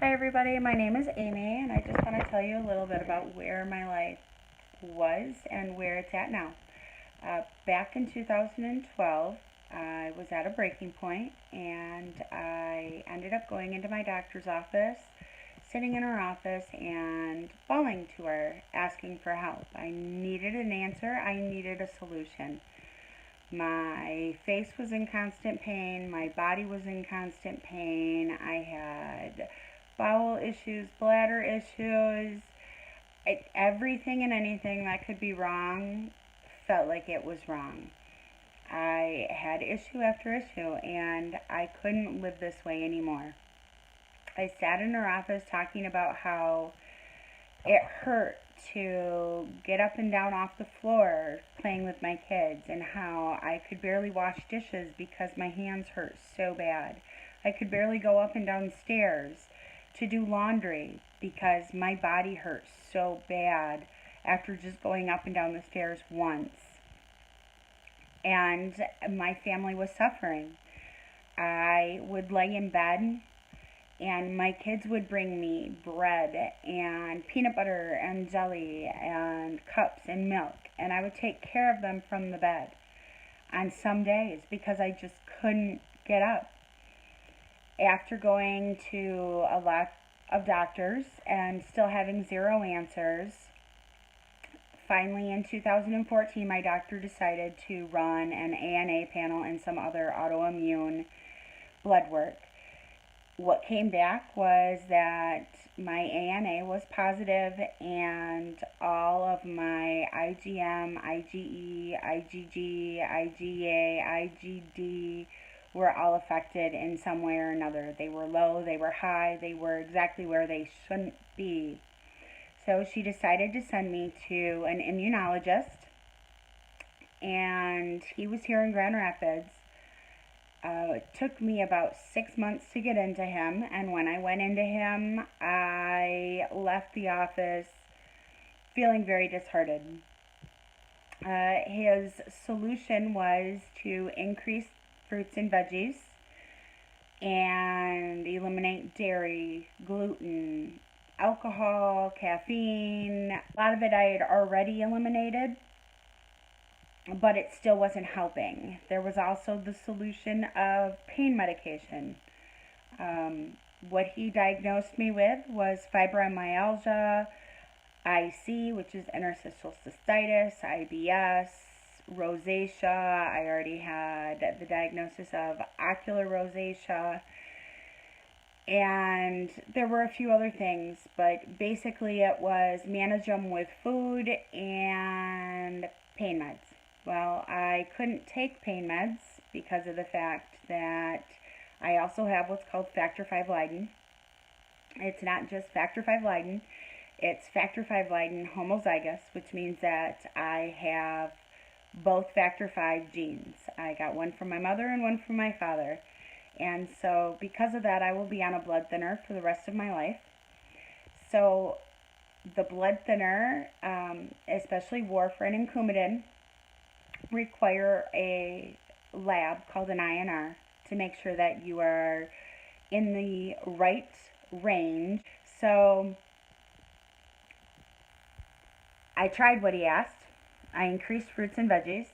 Hi everybody, my name is Amy and I just want to tell you a little bit about where my life was and where it's at now. Back in 2012, I was at a breaking point and I ended up going into my doctor's office, sitting in her office and bawling to her, asking for help. I needed an answer, I needed a solution. My face was in constant pain, my body was in constant pain, I had bowel issues, bladder issues, everything and anything that could be wrong felt like it was wrong. I had issue after issue and I couldn't live this way anymore. I sat in her office talking about how it hurt to get up and down off the floor playing with my kids and how I could barely wash dishes because my hands hurt so bad. I could barely go up and down stairs to do laundry because my body hurt so bad after just going up and down the stairs once. And my family was suffering. I would lay in bed and my kids would bring me bread and peanut butter and jelly and cups and milk, and I would take care of them from the bed on some days because I just couldn't get up. After going to a lot of doctors and still having zero answers, finally in 2014 my doctor decided to run an ANA panel and some other autoimmune blood work. What came back was that my ANA was positive and all of my IgM, IgE, IgG, IgA, IgD were all affected in some way or another. They were low, they were high, they were exactly where they shouldn't be. So she decided to send me to an immunologist, and he was here in Grand Rapids. It took me about 6 months to get into him, and when I went into him, I left the office feeling very disheartened. His solution was to increase fruits and veggies and eliminate dairy, gluten, alcohol, caffeine. A lot of it I had already eliminated, but it still wasn't helping. There was also the solution of pain medication. What he diagnosed me with was fibromyalgia, IC, which is interstitial cystitis, IBS, rosacea. I already had the diagnosis of ocular rosacea, and there were a few other things, but basically it was manage them with food and pain meds. Well, I couldn't take pain meds because of the fact that I also have what's called factor V Leiden. It's not just factor V Leiden, it's factor V Leiden homozygous, which means that I have both factor V genes. I got one from my mother and one from my father. And so because of that, I will be on a blood thinner for the rest of my life. So the blood thinner, especially warfarin and Coumadin, require a lab called an INR to make sure that you are in the right range. So I tried what he asked. I increased fruits and veggies.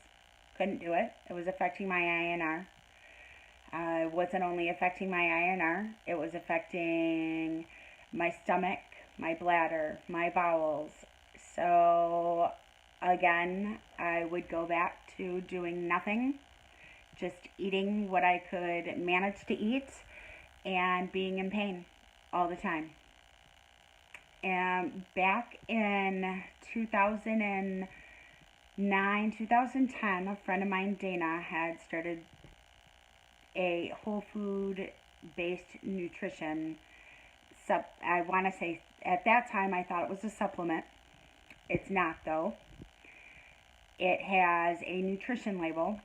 Couldn't do it. It was affecting my INR. It wasn't only affecting my INR, it was affecting my stomach, my bladder, my bowels. So again, I would go back to doing nothing, just eating what I could manage to eat and being in pain all the time. And back in 2009, 2010, a friend of mine, Dana, had started a whole food based nutrition I want to say at that time I thought it was a supplement. It's not, though. It has a nutrition label.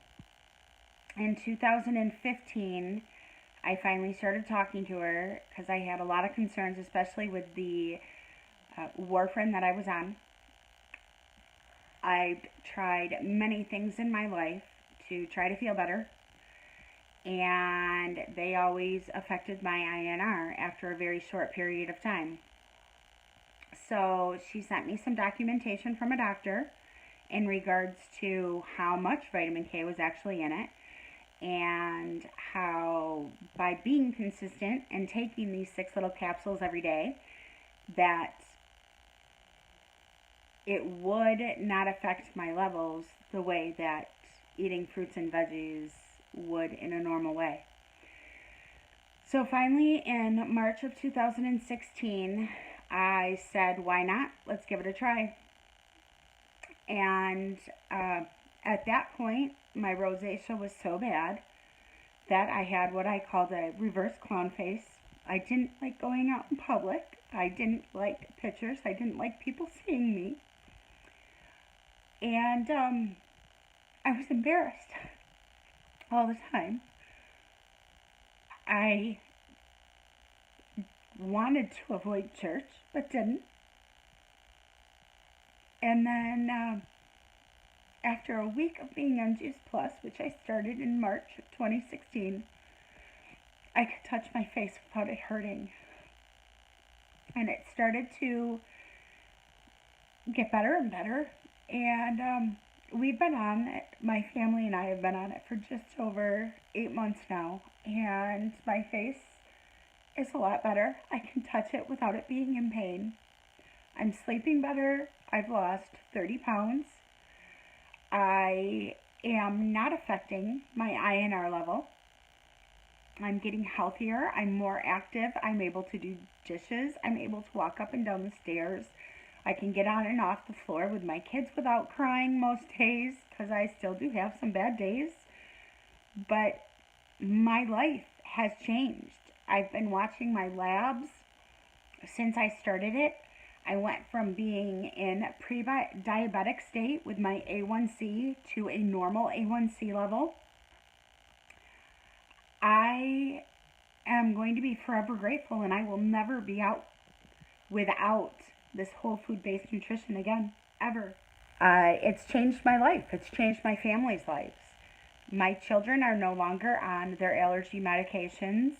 In 2015, I finally started talking to her because I had a lot of concerns, especially with the warfarin that I was on. I've tried many things in my life to try to feel better, and they always affected my INR after a very short period of time. So she sent me some documentation from a doctor in regards to how much vitamin K was actually in it, and how by being consistent and taking these 6 little capsules every day, that it would not affect my levels the way that eating fruits and veggies would in a normal way. So finally, in March of 2016, I said, why not? Let's give it a try. And at that point, my rosacea was so bad that I had what I called a reverse clown face. I didn't like going out in public. I didn't like pictures. I didn't like people seeing me. And I was embarrassed all the time. I wanted to avoid church, but didn't. And then after a week of being on Juice Plus, which I started in March of 2016, I could touch my face without it hurting. And it started to get better and better. And we've been on it, my family and I have been on it for just over 8 months now. And my face is a lot better. I can touch it without it being in pain. I'm sleeping better. I've lost 30 pounds. I am not affecting my INR level. I'm getting healthier. I'm more active. I'm able to do dishes. I'm able to walk up and down the stairs. I can get on and off the floor with my kids without crying most days, because I still do have some bad days. But my life has changed. I've been watching my labs since I started it. I went from being in pre-diabetic state with my A1C to a normal A1C level. I am going to be forever grateful, and I will never be out without this whole food-based nutrition again, ever. It's changed my life. It's changed my family's lives. My children are no longer on their allergy medications.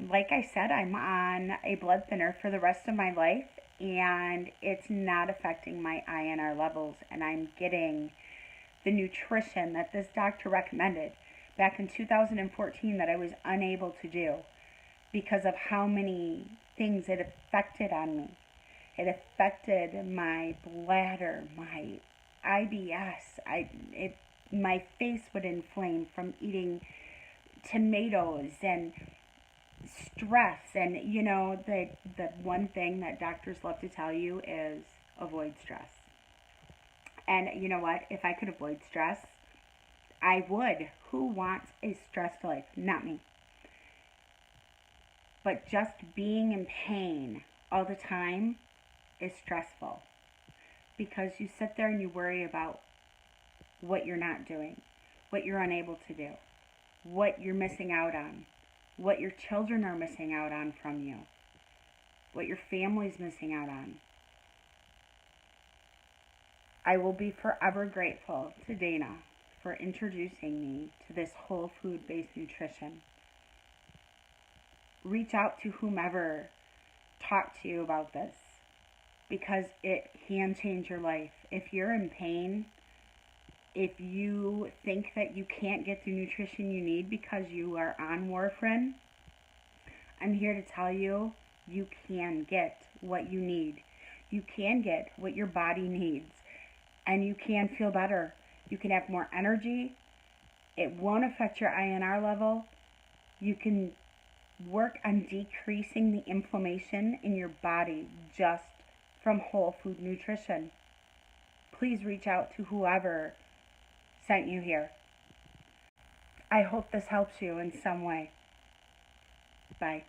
Like I said, I'm on a blood thinner for the rest of my life, and it's not affecting my INR levels, and I'm getting the nutrition that this doctor recommended back in 2014 that I was unable to do because of how many things it affected on me. It affected my bladder, my IBS. My face would inflame from eating tomatoes and stress. And you know, the one thing that doctors love to tell you is avoid stress. And you know what? If I could avoid stress, I would. Who wants a stressed life? Not me. But just being in pain all the time is stressful, because you sit there and you worry about what you're not doing, what you're unable to do, what you're missing out on, what your children are missing out on from you, what your family's missing out on. I will be forever grateful to Dana for introducing me to this whole food-based nutrition. Reach out to whomever talked to you about this, because it can change your life. If you're in pain, if you think that you can't get the nutrition you need because you are on warfarin, I'm here to tell you, you can get what you need. You can get what your body needs, and you can feel better. You can have more energy. It won't affect your INR level. You can work on decreasing the inflammation in your body just from whole food nutrition. Please reach out to whoever sent you here. I hope this helps you in some way. Bye.